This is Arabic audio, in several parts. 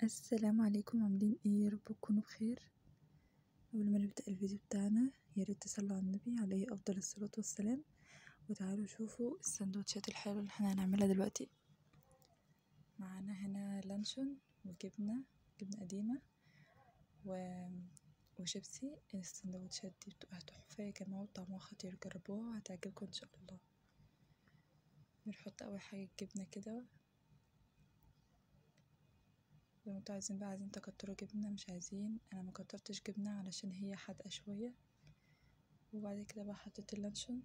السلام عليكم، عاملين ايه؟ يا رب تكونوا بخير. قبل ما نبدأ الفيديو بتاعنا ياريت تصلوا على النبي عليه افضل الصلاة والسلام، وتعالوا شوفوا السندوتشات الحلوة اللي احنا هنعملها دلوقتي. معانا هنا لانشون وجبنة قديمة وشيبسي. السندوتشات دي بتبقى تحفة يا جماعة وطعمها خطير، جربوها هتعجبكم ان شاء الله. بنحط اول حاجة الجبنة كده، لو انتوا عايزين تكتروا جبنة، مش عايزين انا مكترتش جبنة علشان هي حادقة شوية. وبعد كده بقى حطيت اللانشون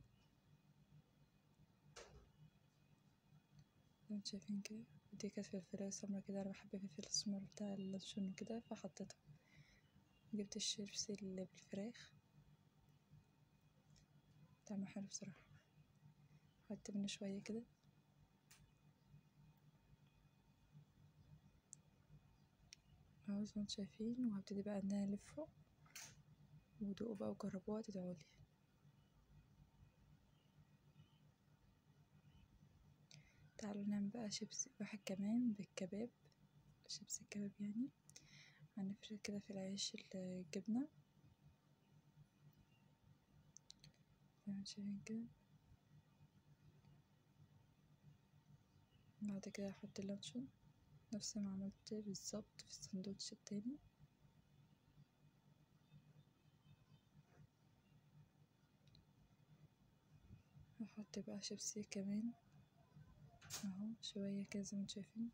زي ما انتوا شايفين كده، ودي كانت فلفلاية سمرا كده، انا بحب الفلفل الاسمر بتاع اللانشون وكده فحطيتها. جبت الشيبسي اللي بالفراخ، طعمه حلو بصراحة، حطيت منه شوية كده. اهو زي ما انتوا شايفين، وهبتدي بقى ان انا الفه ودوقوا بقى وجربوها تدعولي. تعالوا نعمل بقى شيبسي واحد كمان بالكباب، شيبسي الكباب يعني. هنفرد كده في العيش الجبنة زي ما انتوا شايفين كده. بعد كده هحط اللانشون نفس ما عملت بالظبط في السندوتش التاني. هحط بقى شيبسي كمان اهو شوية كده زي ما انتوا شايفين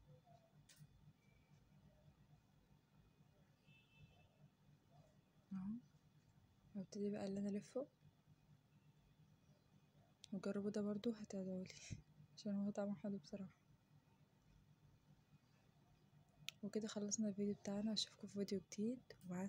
اهو. هبتدي بقى اللي انا الفه وجربوا ده برضو هتدعولي عشان هو طعمه حلو بصراحة. وكده خلصنا الفيديو بتاعنا، اشوفكم في فيديو جديد ومع